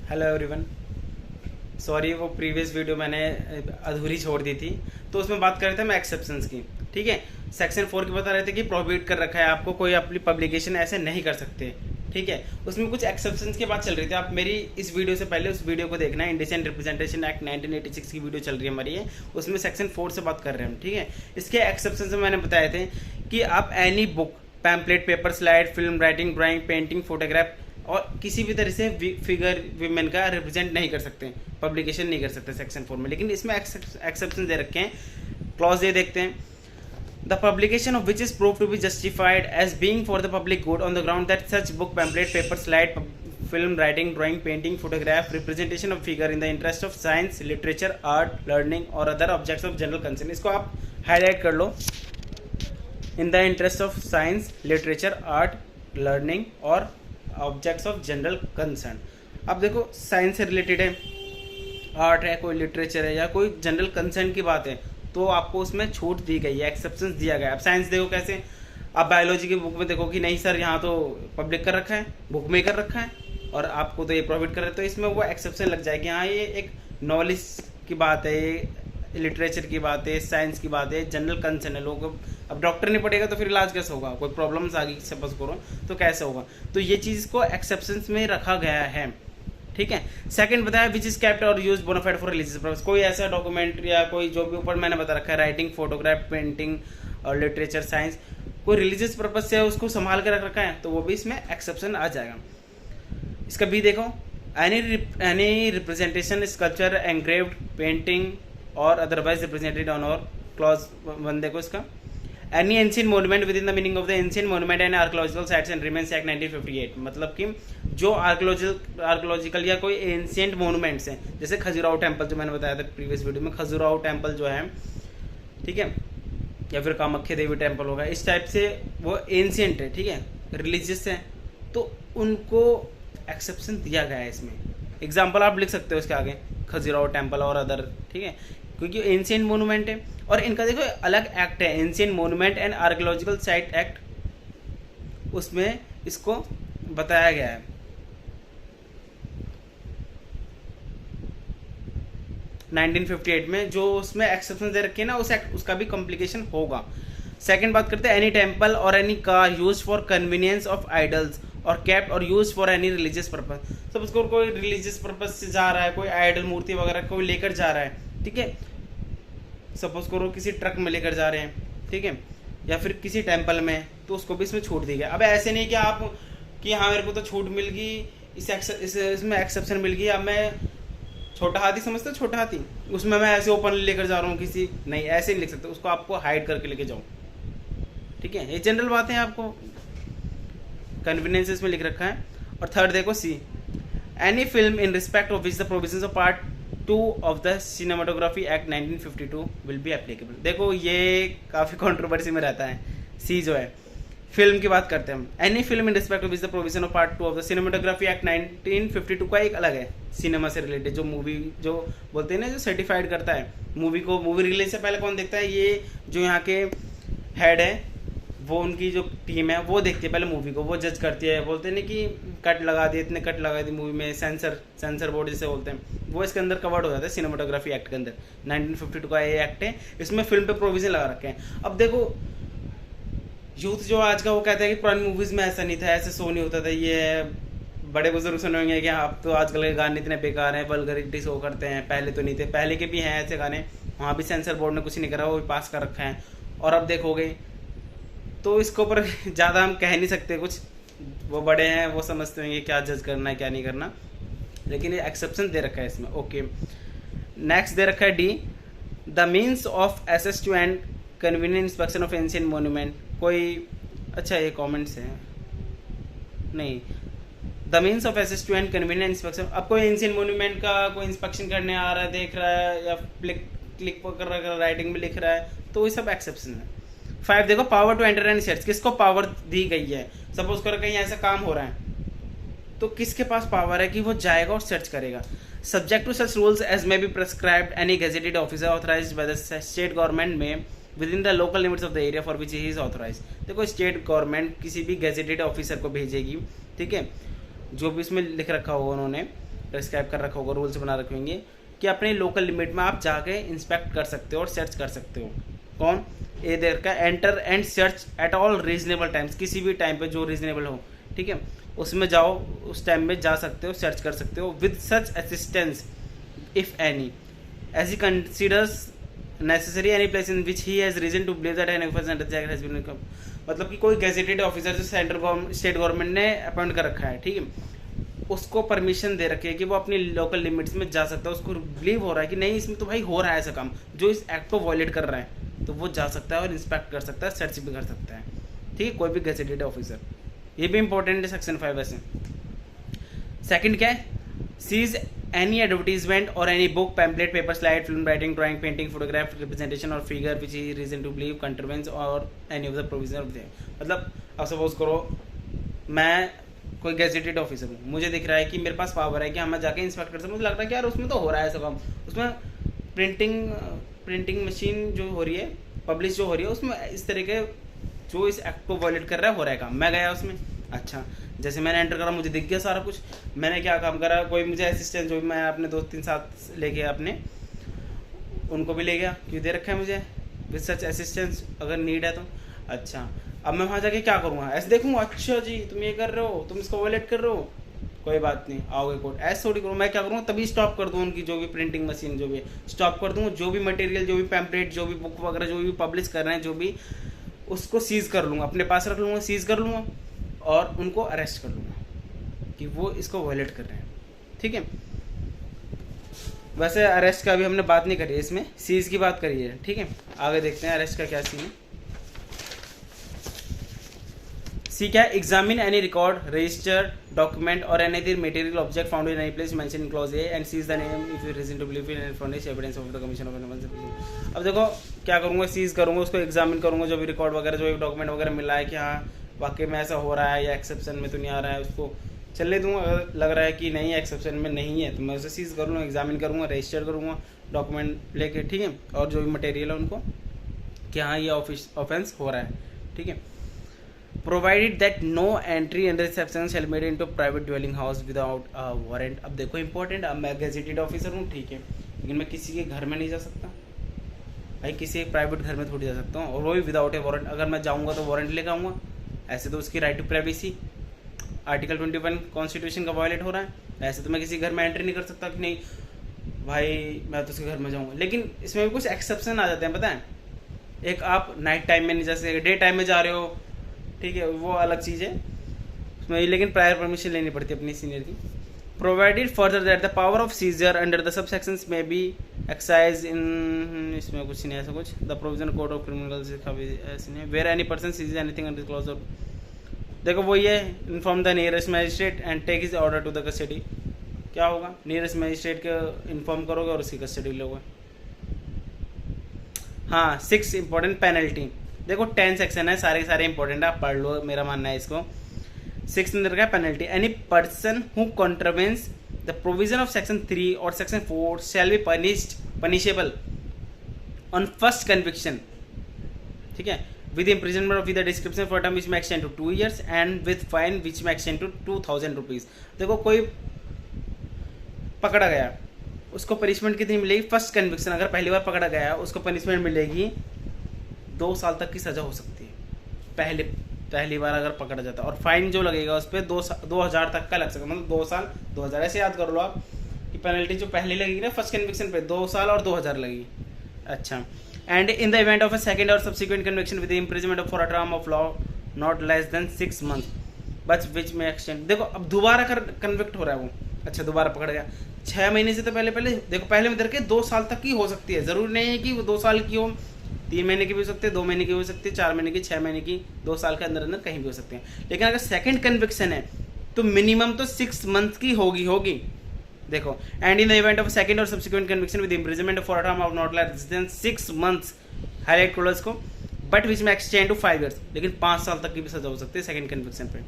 Hello everyone. Sorry, वो previous video मैंने अधूरी छोड़ दी थी। तो उसमें बात कर रहे थे हम एक्सेप्शंस की। ठीक है, सेक्शन 4 की बता रहे थे कि प्रोहिबिट कर रखा है आपको, कोई अपनी पब्लिकेशन ऐसे नहीं कर सकते। ठीक है, उसमें कुछ एक्सेप्शंस की बात चल रही थी। आप मेरी इस वीडियो से पहले उस वीडियो को देखना है। इंडियन रिप्रेजेंटेशन एक्ट 1986 की वीडियो चल रही है हमारी है, उसमें सेक्शन 4 से बात कर रहे हैं हम। ठीक है, इसके एक्सेप्शंस में मैंने बताए थे कि आप any book, pamphlet, paper, slide, film, writing, drawing, painting, photograph और किसी भी तरह से फिगर विमेन का रिप्रेजेंट नहीं कर सकते, पब्लिकेशन नहीं कर सकते सेक्शन 4 में। लेकिन इसमें एक्सेप्शन दे रखे हैं। क्लॉज ये देखते हैं, the publication of which is proved to be justified as being for the public good on the ground that such book, pamphlet, paper, slide, film, writing, drawing, painting, photograph, representation of figure in the interest of science, literature, art, learning और other objects of general concern. इसको आप highlight कर लो। In the interest of science, literature, art, learning और objects of general concern. अब देखो, science से related है, आर्ट है, कोई लिटरेचर है या कोई जनरल कंसर्न की बात है, तो आपको उसमें छूट दी गई है, एक्सेप्शन दिया गया है। अब साइंस देखो कैसे, आप बायोलॉजी की बुक में देखो कि नहीं सर यहाँ तो पब्लिक कर रखा है, बुक में कर रखा है और आपको तो ये प्रोवाइड कर रहे हैं, तो इसमें वो एक्सेप्शन लग जाएगी। हाँ, ये एक नॉलेज की बात है, ये लिटरेचर की बात है, साइंस की बात है, जनरल कंसर्न है। लोग अब डॉक्टर नहीं पढ़ेगा तो फिर इलाज कैसे होगा? कोई प्रॉब्लम्स आ गई सपोज करो तो कैसे होगा? तो ये चीज़ को एक्सेप्शंस में रखा गया है। ठीक है, सेकंड बताया विच इज कैप्ट और use bonafide for religious purpose. कोई ऐसा डॉक्यूमेंट या कोई जो भी ऊपर मैंने बता रखा है, राइटिंग, फोटोग्राफ, पेंटिंग और लिटरेचर, साइंस, कोई रिलीजियस पर्पज से उसको संभाल कर रख रखा है तो वो भी इसमें एक्सेप्शन आ जाएगा। इसका भी देखो, एनी रिप्रेजेंटेशन, स्कल्पचर, एंग्रेव्ड, पेंटिंग और अदरवाइज रिप्रेजेंटेड ऑन और क्लॉज 1 देखो इसका, any ancient monument with in the meaning of the ancient monument and archaeological sites and remains act 1958। मतलब कि जो आर्कोलॉजिकल या कोई एंशियंट मोन्यूमेंट्स हैं, जैसे खजुराहो टेम्पल जो मैंने बताया था प्रीवियस वीडियो में, खजुराहो टेम्पल जो है, ठीक है, या फिर कामाख्या देवी टेम्पल होगा, इस टाइप से वो एंशियंट है, ठीक है, रिलीजियस है, तो उनको एक्सेप्शन दिया गया है इसमें। एग्जाम्पल आप लिख सकते हो इसके आगे, खजुराहो टेम्पल और अदर, ठीक है, क्योंकि एंशियंट मोन्यूमेंट है। और इनका देखो अलग एक्ट है, ancient monument and archaeological site act, उसमें इसको बताया गया है। नाइनटीन 1958 में जो उसमें एक्सेप्शन दे रखे हैं ना, उस एक्ट उसका भी कॉम्प्लिकेशन होगा। सेकंड बात करते हैं, एनी टेम्पल और any car use for convenience of idols और केप्ट और use for any religious purpose. सब उसको कोई रिलीजियस पर्पज से जा रहा है, कोई आइडल मूर्ति वगैरह कोई लेकर जा रहा है, ठीक है, सपोज करो किसी ट्रक में लेकर जा रहे हैं, ठीक है, या फिर किसी टेम्पल में, तो उसको भी इसमें छूट दी गई। अब ऐसे नहीं कि आप कि हाँ मेरे को तो छूट मिल गई, इसमें एक्सेप्शन मिल गई, अब मैं छोटा हाथी समझते हो, छोटा हाथी, उसमें मैं ऐसे ओपन लेकर जा रहा हूँ किसी, नहीं ऐसे नहीं लिख सकते, उसको आपको हाइड करके लेके जाओ। ठीक है, ये जनरल बात है, आपको कन्वीनियंस इसमें लिख रखा है। और थर्ड देखो, see any film in respect of which the provisions of part 2 of the cinematography act 1952 will be applicable. देखो ये काफ़ी कंट्रोवर्सी में रहता है। सी जो है, फिल्म की बात करते हैं हम, any film in respect of which the provision of part 2 of the cinematography act 1952 का एक अलग है, सिनेमा से रिलेटेड, जो मूवी जो बोलते हैं ना, जो सर्टिफाइड करता है मूवी को। मूवी रिलीज से पहले कौन देखता है? ये जो यहाँ के हेड है, वो उनकी जो टीम है वो देखती है पहले मूवी को, वो जज करती है, बोलते हैं ना कि कट लगा दिए, इतने कट लगा दी मूवी में, सेंसर बोर्ड जिसे बोलते हैं, वो इसके अंदर कवर्ड हो जाता है सिनेमाटोग्राफी एक्ट के अंदर। 1952 का ये एक्ट है, इसमें फिल्म पे प्रोविजन लगा रखे हैं। अब देखो, यूथ जो आज का वो कहता है कि पुरानी मूवीज में ऐसा नहीं था, ऐसे शो नहीं होता था, ये बड़े बुजुर्ग सुने होंगे कि आप तो आजकल के गाने इतने बेकार हैं, वल्गरिटी शो करते हैं, पहले तो नहीं थे, पहले के भी हैं ऐसे गाने, वहाँ भी सेंसर बोर्ड ने कुछ नहीं करा, वो भी पास कर रखा है। और अब देखोगे तो इसके ऊपर ज़्यादा हम कह नहीं सकते कुछ, वो बड़े हैं, वो समझते होंगे क्या जज करना है क्या नहीं करना, लेकिन ये एक्सेप्शन दे रखा है इसमें। ओके, नेक्स्ट दे रखा है D, the means of access to and convenient inspection of ancient monument. कोई अच्छा ये कमेंट्स है नहीं, the means of access to and convenient inspection. अब कोई एंशियंट मोन्यूमेंट का कोई इंस्पेक्शन करने आ रहा है, देख रहा है, या क्लिक कर रहा है, राइटिंग में लिख रहा है, तो ये सब एक्सेप्शन है। 5 देखो, power to enter and search, किसको पावर दी गई है? सपोज करो कहीं ऐसा काम हो रहा है, तो किसके पास पावर है कि वो जाएगा और सर्च करेगा? Subject to such rules as may be prescribed any gazetted officer authorised by the state government may within the local limits of the area for which he is authorise. देखो, state government किसी भी gazetted officer को भेजेगी, ठीक है, जो भी इसमें लिख रखा होगा उन्होंने प्रिस्क्राइब कर रखा होगा, रूल्स बना रखे होंगे कि अपने लोकल लिमिट में आप जाके इंस्पेक्ट कर सकते हो और सर्च कर सकते हो। कौन? ए देर का enter and search at all reasonable times, किसी भी टाइम पे जो रीजनेबल हो, ठीक है, उसमें जाओ, उस टाइम में जा सकते हो, सर्च कर सकते हो with such assistance if any as he considers necessary any place in which he has reason to believe that an officer has been, मतलब कि कोई गेजेटेड ऑफिसर जो सेंट्रल स्टेट गवर्नमेंट ने अपॉइंट कर रखा है, ठीक है, उसको परमिशन दे रखी है कि वो अपनी लोकल लिमिट्स में जा सकता है, उसको बिलीव हो रहा है कि नहीं इसमें तो भाई हो रहा है ऐसा काम जो इस एक्ट को वॉयलेट कर रहा है, तो वो जा सकता है और इंस्पेक्ट कर सकता है, सर्च भी कर सकता है, ठीक है, कोई भी गेजेटेड ऑफिसर। ये भी इंपॉर्टेंट है सेक्शन 5 वैसे। सेकंड क्या है? सीज एनी एडवर्टीजमेंट और any book, pamphlet, paper, slide, film, writing, drawing, painting, photograph, representation और figure which is reason to believe contravenes और any of the provision of the, मतलब अब सपोज करो मैं कोई गेजेटेड ऑफिसर हूँ, मुझे दिख रहा है कि मेरे पास पावर है कि हाँ मैं जाके इंस्पेक्ट कर सकता हूँ, मुझे लग रहा है कि यार उसमें तो हो रहा है ऐसा काम, उसमें प्रिंटिंग मशीन जो हो रही है, पब्लिश जो हो रही है, उसमें इस तरह के जो इस एक्ट को वॉयलेट कर रहा है हो रहा है काम, मैं गया उसमें, अच्छा जैसे मैंने एंटर करा मुझे दिख गया सारा कुछ, मैंने क्या काम करा, कोई मुझे असिस्टेंट जो भी मैं अपने 2-3 साथ ले गया अपने, उनको भी ले गया, क्यों दे रखा है मुझे विद सच असिस्टेंस अगर नीड है तो, अच्छा अब मैं वहाँ जाके क्या करूँगा, ऐसे देखूँगा अच्छा जी तुम ये कर रहे हो, तुम इसको वॉयलेट कर रहे हो, कोई बात नहीं आओगे कोर्ट, ऐसे थोड़ी करूँ, मैं क्या करूँगा तभी स्टॉप कर दूँ उनकी जो भी प्रिंटिंग मशीन जो भी स्टॉप कर दूँ, जो भी मटेरियल, जो भी पैम्पलेट, जो भी बुक वगैरह जो भी पब्लिश कर रहे हैं, जो भी उसको सीज कर लूँगा, अपने पास रख लूँगा, सीज कर लूँगा और उनको अरेस्ट कर लूँगा कि वो इसको वॉयलेट कर रहे हैं, ठीक है। वैसे अरेस्ट का अभी हमने बात नहीं करी है, इसमें सीज की बात करी है, ठीक है। आगे देखते हैं अरेस्ट का क्या सीन है। सी क्या? Examine any record, register, document और any other material object found in any place mention in clause A and seize the name if you reason to believe in and furnish evidence of the commission of an offence. अब देखो क्या करूँगा, seize करूँगा, उसको examine करूँगा, जो भी record वगैरह, जो भी डॉक्यूमेंट वगैरह मिला है कि हाँ वाकई में ऐसा हो रहा है या एक्सेप्शन में तो नहीं आ रहा है, उसको चलने दूँगा, अगर लग रहा है कि नहीं एक्सेप्शन में नहीं है तो मैं उसे सीज कर लूँगा, एग्जामिन करूँगा, रजिस्टर करूँगा डॉक्यूमेंट लेके, ठीक है, और जो भी मटेरियल है उनको कि हाँ ये ऑफेंस हो रहा है, ठीक है। Provided that no entry and reception shall made into private dwelling house without warrant. अब देखो इंपॉर्टेंट, अब मैं गेजेटेड ऑफिसर हूँ, ठीक है, लेकिन मैं किसी के घर में नहीं जा सकता भाई, किसी प्राइवेट घर में थोड़ी जा सकता हूँ, और वो भी विदाउट ए वारंट। अगर मैं जाऊँगा तो वारंट लेकर आऊँगा, ऐसे तो उसकी right to privacy article 21 constitution का वायलेट हो रहा है, ऐसे तो मैं किसी घर में एंट्री नहीं कर सकता कि नहीं भाई मैं तो उसके घर में जाऊँगा। लेकिन इसमें भी कुछ एक्सेप्शन आ जाते हैं, पता है, एक आप नाइट टाइम में नहीं जा सकते, डे टाइम में जा रहे हो, ठीक है, वो अलग चीज़ है उसमें, लेकिन प्रायर परमिशन लेनी पड़ती है अपनी सीनियर की। Provided further that the power of seizure under the sub sections में बी एक्साइज इन, इसमें कुछ नहीं ऐसा कुछ, the provision code of criminals ऐसे नहीं, where any person seize anything under clause of, देखो वो ये inform the nearest magistrate and take his order to the custody, क्या होगा, नियरेस्ट मैजिस्ट्रेट को इन्फॉर्म करोगे और उसकी कस्टडी लोगे। हाँ 6 इंपॉर्टेंट पेनल्टी, देखो 10 सेक्शन है, सारे के सारे इंपॉर्टेंट है, आप पढ़ लो, मेरा मानना है इसको। 6 अंदर का penalty, any person who contravenes the provision of section 3 और section 4 shall be punishable on first conviction, ठीक है, with imprisonment of with the description for term which may extend to 2 years and with fine which may extend to 2000 rupees। देखो कोई पकड़ा गया, उसको punishment कितनी मिलेगी, फर्स्ट कन्विक्शन, अगर पहली बार पकड़ा गया उसको पनिशमेंट मिलेगी 2 साल तक की सज़ा हो सकती है, पहली बार अगर पकड़ा जाता है, और फाइन जो लगेगा उस पर 2000 तक का लग सकता है, मतलब 2 साल 2000, ऐसे याद कर लो आप कि पेनल्टी जो पहले लगेगी ना फर्स्ट कन्विक्शन पे 2 साल और 2000 लगेगी। अच्छा, and in the event of a second or subsequent conviction with the imprisonment for a term of law not less than 6 months but which may extend। देखो अब दोबारा कन्विक्ट हो रहा है वो, अच्छा दोबारा पकड़ गया 6 महीने से, तो पहले देखो पहले में करके 2 साल तक की हो सकती है, ज़रूरी नहीं है कि वो 2 साल की हो, 3 महीने की भी हो सकती है, 2 महीने की हो सकती है, 4 महीने की, 6 महीने की, 2 साल के अंदर अंदर कहीं भी हो सकती है। लेकिन अगर सेकेंड कन्विक्शन है तो मिनिमम तो 6 मंथ की होगी। देखो, and in the event of second और subsequent conviction with imprisonment for a term of not less than 6 months, highlight करो इसको, but which may extend to 5 years, लेकिन 5 साल तक की भी सजा हो सकती है सेकंड कन्विक्शन पे,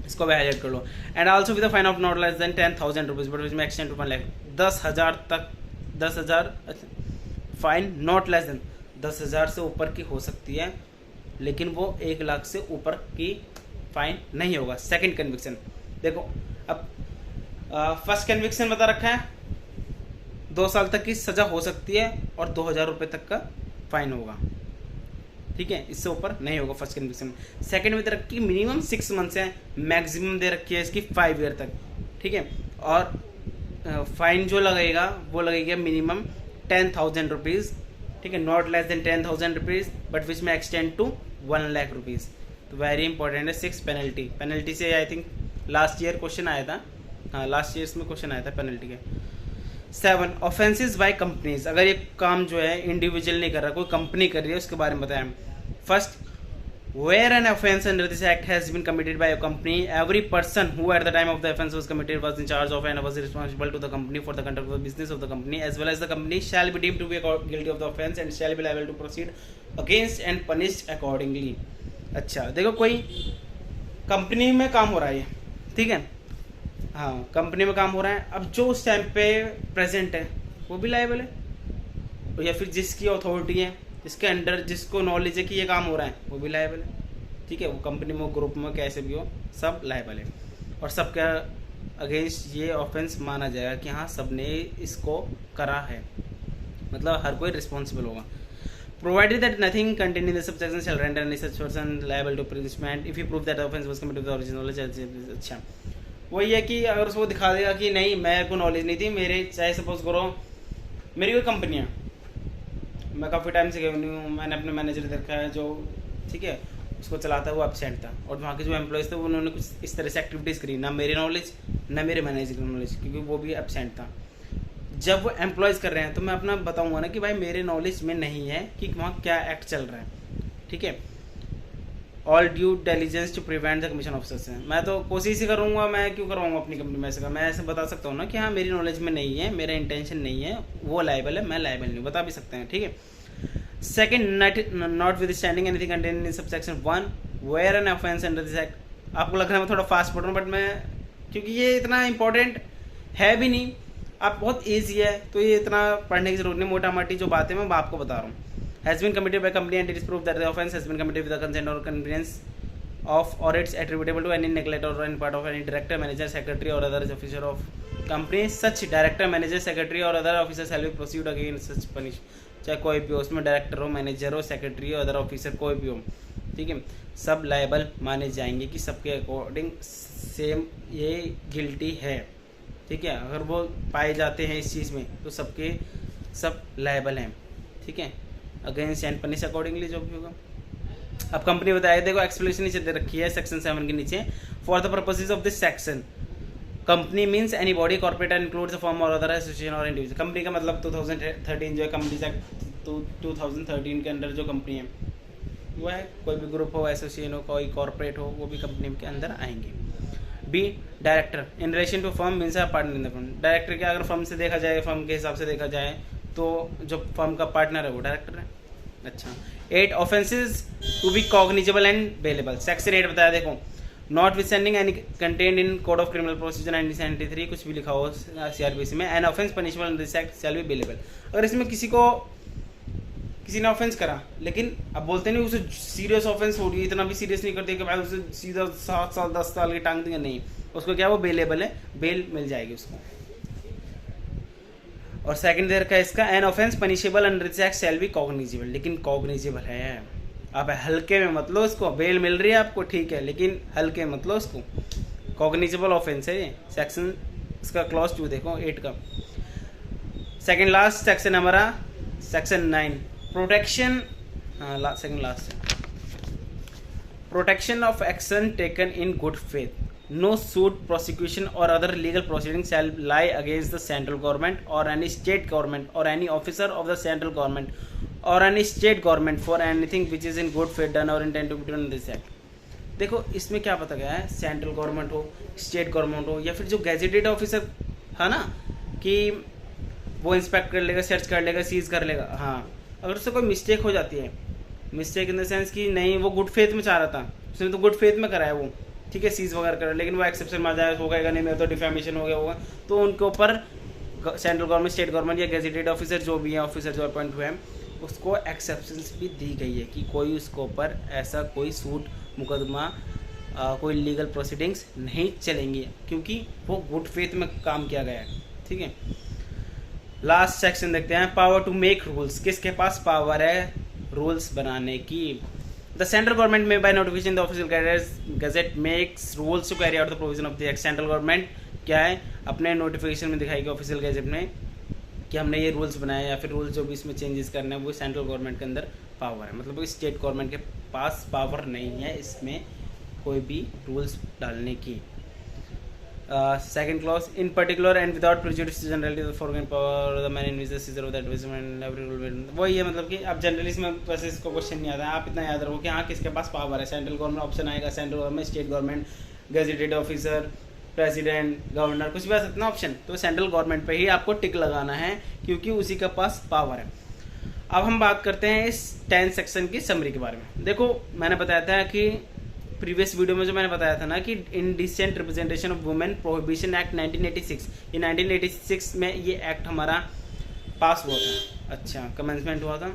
इसको भी हाईलाइट कर लो। And also with the fine of not less than 10,000 rupees but which may extend to 1 lakh, 10,000 तक, 10,000 फाइन नॉट लेस देन 10,000 से ऊपर की हो सकती है, लेकिन वो 1 लाख से ऊपर की फाइन नहीं होगा सेकंड कन्विक्शन। देखो अब फर्स्ट कन्विक्शन बता रखा है 2 साल तक की सजा हो सकती है और 2,000 रुपये तक का फाइन होगा, ठीक है, इससे ऊपर नहीं होगा फर्स्ट कन्विक्शन। सेकंड में दे रखी मिनिमम 6 मंथ्स है, मैक्सिमम दे रखी है इसकी 5 ईयर तक, ठीक है। और फाइन जो लगेगा वो लगेगा मिनिमम 10,000 रुपीज़, ठीक है, not less than 10,000 rupees but which may extend to 1 lakh rupees. तो वेरी इंपॉर्टेंट है। 6 पेनल्टी से I think last year question आया था, हाँ लास्ट ईयर में क्वेश्चन आया था पेनल्टी के। 7 ऑफेंसेस बाय कंपनीज, अगर ये काम जो है इंडिविजुअल नहीं कर रहा, कोई कंपनी कर रही है, उसके बारे में बताएं। First, where an offence under this act has been committed by a company, every person who at the time of the offence was committed was in charge of and was responsible to the company for the conduct of the business of the company as well as the company shall be deemed to be guilty of the offence and shall be liable to proceed against and punished accordingly। अच्छा देखो, कोई company में काम हो रहा है, ठीक है, हाँ कंपनी में काम हो रहा है, अब जो उस टाइम पे प्रेजेंट है वो भी लायबल है, या फिर जिसकी अथॉरिटी है, जिसके अंडर जिसको नॉलेज है कि ये काम हो रहा है वो भी लायबल है, ठीक है, वो कंपनी में ग्रुप में कैसे भी हो सब लायबल है, और सबका अगेंस्ट ये ऑफेंस माना जाएगा कि हाँ सब ने इसको करा है, मतलब हर कोई रिस्पॉन्सिबल होगा। Provided that nothing contained in the subsection shall render any such person liable to punishment if he proved that the offence was committed with the original knowledge। अच्छा वही है कि अगर उसको दिखा देगा कि नहीं मेरे को नॉलेज नहीं थी, मेरे चाहे सपोज करो मेरी कोई कंपनी है, मैं काफ़ी टाइम से गई हूँ, मैंने अपने मैनेजर देखा है जो, ठीक है, उसको चलाता है, वो एब्सेंट था, और वहाँ के जो एम्प्लॉयज़ थे उन्होंने कुछ इस तरह से एक्टिविटीज़ करी, ना मेरी नॉलेज ना मेरे मैनेजर की नॉलेज, क्योंकि वो भी एब्सेंट था। जब वो एम्प्लॉयज़ कर रहे हैं तो मैं अपना बताऊँगा ना कि भाई मेरे नॉलेज में नहीं है कि वहाँ क्या एक्ट चल रहा है, ठीक है। All due diligence to prevent the commission officers हैं, मैं तो कोशिश ही करूँगा, मैं क्यों करवाऊँगा अपनी कंपनी में ऐसे, मैं ऐसे बता सकता हूँ ना कि हाँ मेरी नॉलेज में नहीं है, मेरा इंटेंशन नहीं है, वो लायबल है, मैं लायबल नहीं, बता भी सकते हैं, ठीक है। Second, notwithstanding anything contained in subsection 1 where an offence under this act. आपको लग रहा है मैं थोड़ा फास्ट पढ़ रहा हूँ, बट मैं क्योंकि ये इतना इंपॉर्टेंट है भी नहीं, आप बहुत ईजी है तो ये इतना पढ़ने की जरूरत नहीं, मोटा मोटी जो बातें मैं आपको बता रहा हूँ। Has been committed by company and it is prove that the offence has been committed with the consent और convenience of or it's attributable to any neglect or any part of any director, manager, secretary or other officer of company, such director, manager, secretary or other officer shall be proceed against such punish। चाहे कोई भी हो, उसमें director हो, manager हो, secretary हो, other officer कोई भी हो, ठीक है, सब लायबल माने जाएंगे कि सबके अकॉर्डिंग सेम ये गिल्टी है, ठीक है। अगर वो पाए जाते हैं इस चीज़ में तो सबके सब लायबल हैं, ठीक है, अगेंस्ट एंड पनिश अकॉर्डिंगली जो भी होगा। अब कंपनी बताया, देखो एक्सप्लेनेशन नीचे दे रखी है सेक्शन 7 के नीचे, for the purposes of this section company means any body corporate and includes a firm और अदर एसोसिएशन और इंडिविजुअल। कंपनी का मतलब 2013 जो है कंपनीज एक्ट 2013 के अंदर जो कंपनी है वो है, कोई भी ग्रुप हो, एसोसिएशन हो, कोई कॉर्पोरेट हो, वो भी कंपनी के अंदर आएंगे। B, director in relation to firm means partner in the firm. Director के अगर फर्म से देखा जाए, फर्म के हिसाब से देखा जाए तो जो फर्म का पार्टनर है वो डायरेक्टर है। अच्छा, 8 offences to be cognizable and bailable. Section 8 बताया, देखो notwithstanding any content in code of criminal procedure 1973 कुछ भी लिखा हो सीआरपीसी में, an offence punishable in this act shall be bailable. अगर इसमें किसी ने ऑफेंस करा, लेकिन अब बोलते नहीं उसे सीरियस ऑफेंस हो रही है, इतना भी सीरियस नहीं करते कि भाई उसे सीधा 7 साल 10 साल की टांग देंगे, नहीं, उसको क्या वो बेलेबल है, बेल मिल जाएगी उसको। और सेकंड देर का इसका N offence punishable under this act shall B cognizable, लेकिन कॉग्निजेबल है, आप हल्के में मत लो इसको, बेल मिल रही है आपको ठीक है, लेकिन हल्के मत लो इसको, कॉग्निजेबल ऑफेंस है ये। सेक्शन इसका क्लॉज 2 देखो 8 का, सेकंड लास्ट सेक्शन हमारा सेक्शन 9 प्रोटेक्शन, हाँ second last, protection of action taken in good faith, no suit, prosecution or other legal proceedings shall lie against the central government or any state government or any officer of the central government or any state government for anything which is in good faith done or intend to be done in this act। देखो इसमें क्या पता गया है, central government हो, state government हो, या फिर जो गैजेटेड ऑफिसर है ना कि वो इंस्पेक्ट कर लेगा, सर्च कर लेगा, सीज कर लेगा, हाँ अगर उससे कोई मिस्टेक हो जाती है, मिस्टेक इन द सेंस कि नहीं वो गुड फेथ में चाह रहा था, उसने तो गुड फेथ में कराया वो, ठीक है, सीज वगैरह कर, लेकिन वो एक्सेप्शन में जाए होगा नहीं, मेरा तो डिफेमेशन हो गया होगा, तो उनके ऊपर सेंट्रल गवर्नमेंट, स्टेट गवर्नमेंट या गेजेटेड ऑफिसर जो भी है, ऑफिसर जो अपॉइंट हुए हैं, उसको एक्सेप्शंस भी दी गई है कि कोई उसके ऊपर ऐसा कोई सूट मुकदमा कोई लीगल प्रोसीडिंग्स नहीं चलेंगी, क्योंकि वो गुड फेथ में काम किया गया है। ठीक है, लास्ट सेक्शन देखते हैं, पावर टू मेक रूल्स। किसके पास पावर है रूल्स बनाने की? द सेंट्रल गवर्नमेंट में by notification the official gazette makes rules to carry out the provision of the act. Central government क्या है, अपने नोटिफिकेशन में दिखाएगी ऑफिशियल गैजेट में कि हमने ये रूल्स बनाए, या फिर रूल्स जो भी इसमें चेंजेस करने हैं वो सेंट्रल गवर्नमेंट के अंदर पावर है। मतलब स्टेट गवर्नमेंट के पास पावर नहीं है इसमें कोई भी रूल्स डालने की। Second clause, in particular and without prejudice generally the foregone power the man in which the seizure of the advertisement every rule. वही है, मतलब कि अब जनरली इसमें वैसे इसको क्वेश्चन नहीं आता है, आप इतना याद रखो कि हाँ किसके पास पावर है। सेंट्रल गवर्नमेंट ऑप्शन आएगा, central government, state government, gazetted officer, president, governor, कुछ भी आ सकता है ऑप्शन, तो सेंट्रल गवर्नमेंट पे ही आपको टिक लगाना है क्योंकि उसी के पास पावर है। अब हम बात करते हैं इस 10 सेक्शन की समरी के बारे में। देखो मैंने बताया था कि प्रीवियस वीडियो में जो मैंने बताया था ना कि indecent representation of women prohibition act 1986, ये 1986 में ये एक्ट हमारा पास हुआ था। अच्छा, कमेंसमेंट हुआ था।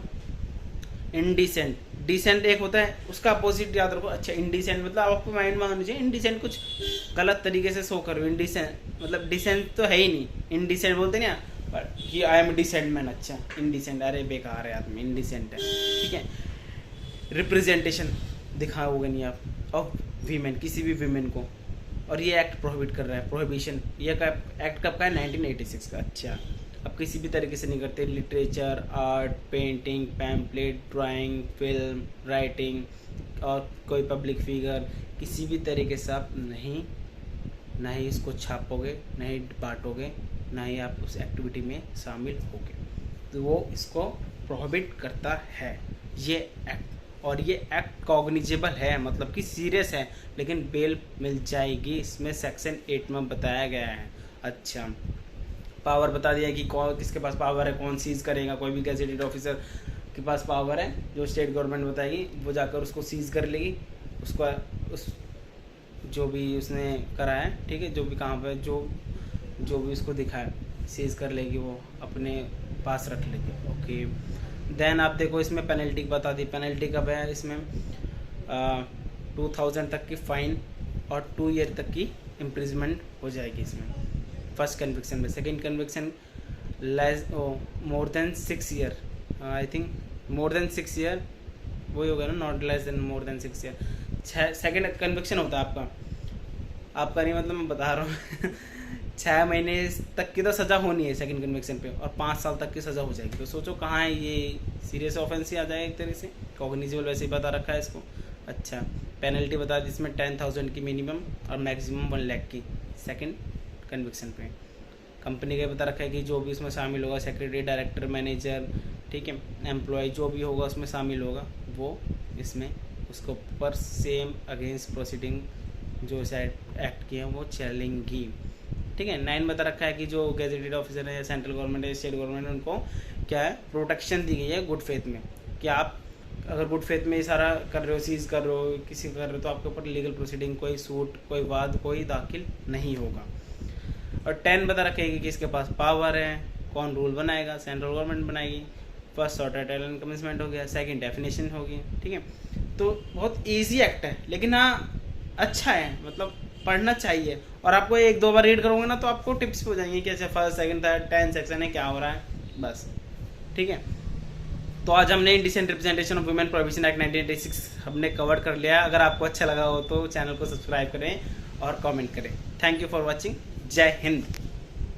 इंडिसेंट, डिसेंट एक होता है, उसका अपोजिट याद रखो। अच्छा, इंडिसेंट मतलब आपको माइंड में आना चाहिए इंडिसेंट कुछ गलत तरीके से शो करो। इंडिसेंट मतलब डिसेंट तो है ही नहीं, इंडिसेंट बोलते ना कि आई एम डिसेंट मैन। अच्छा, इंडिसेंट अरे बेकार है आदमी, इंडिसेंट है। ठीक है, रिप्रेजेंटेशन दिखाओगे नहीं आप ऑफ वीमेन, किसी भी वीमेन को, और ये एक्ट प्रोहिबिट कर रहा है। प्रोहिबिशन ये एक्ट कब का है? 1986 का। अच्छा, अब किसी भी तरीके से नहीं करते। Literature, art, painting, pamphlet, drawing, film, writing और कोई पब्लिक फिगर, किसी भी तरीके से आप ना ही इसको छापोगे, ना ही बांटोगे, ना ही आप उस एक्टिविटी में शामिल होगे, तो वो इसको प्रोहिबिट करता है ये एक्ट। और ये एक्ट कॉग्निजेबल है, मतलब कि सीरियस है, लेकिन बेल मिल जाएगी, इसमें सेक्शन 8 में बताया गया है। अच्छा, पावर बता दिया कि कौन किसके पास पावर है, कौन सीज करेगा। कोई भी गैजेटेड ऑफिसर के पास पावर है, जो स्टेट गवर्नमेंट बताएगी वो जाकर उसको सीज कर लेगी, उसको उस जो भी उसने करा है, ठीक है, जो भी कहाँ पे जो भी उसको दिखाए सीज कर लेगी, वो अपने पास रख लेगी। ओके, देन आप देखो इसमें पेनल्टी बता दी। पेनल्टी कब है इसमें? 2000 तक की फाइन और 2 ईयर तक की इम्प्रिजमेंट हो जाएगी इसमें फर्स्ट कन्विक्शन में। Second conviction less more than 6 year, I think more than 6 year वही होगा ना, not less then more than 6 year. Second conviction होता है आपका नहीं, मतलब मैं बता रहा हूँ 6 महीने तक की तो सज़ा होनी है सेकंड कन्विक्शन पे, और 5 साल तक की सज़ा हो जाएगी। तो सोचो कहाँ है ये, सीरियस ऑफेंस ही आ जाएगा एक तरह से। कॉग्निजेबल वैसे ही बता रखा है इसको। अच्छा, पेनल्टी बता दी इसमें 10,000 की मिनिमम और मैक्सिमम 1 लाख की सेकंड कन्विक्शन पे। कंपनी का बता रखा है कि जो भी उसमें शामिल होगा, सेक्रेटरी, डायरेक्टर, मैनेजर, ठीक है, एम्प्लॉय, जो भी होगा उसमें शामिल होगा, वो इसमें उसके ऊपर सेम अगेंस्ट प्रोसीडिंग जो एक्ट किए हैं वो चलेंगी। ठीक है, 9 बता रखा है कि जो गैजेटेड ऑफिसर है, सेंट्रल गवर्नमेंट है, स्टेट गवर्नमेंट है, उनको क्या है, प्रोटेक्शन दी गई है गुड फेथ में, कि आप अगर गुड फेथ में ये सारा कर रहे हो, सीज कर रहे हो, किसी कर रहे हो, तो आपके ऊपर लीगल प्रोसीडिंग, कोई सूट, कोई वाद, कोई दाखिल नहीं होगा। और 10 बता रखेगी कि इसके पास पावर है, कौन रूल बनाएगा, सेंट्रल गवर्नमेंट बनाएगी। फर्स्ट सॉर्ट एंड कमिटमेंट हो गया, सेकंड डेफिनेशन होगी। ठीक है, तो बहुत ईजी एक्ट है, लेकिन हाँ अच्छा है, मतलब पढ़ना चाहिए। और आपको 1-2 बार रीड करोगे ना तो आपको टिप्स हो जाएंगे कि अच्छा फर्स्ट सेकंड थर्ड 10 सेक्शन है, क्या हो रहा है, बस। ठीक है, तो आज हमने indecent representation of women prohibition act 1986 हमने कवर कर लिया। अगर आपको अच्छा लगा हो तो चैनल को सब्सक्राइब करें और कमेंट करें। Thank you for watching. जय हिंद।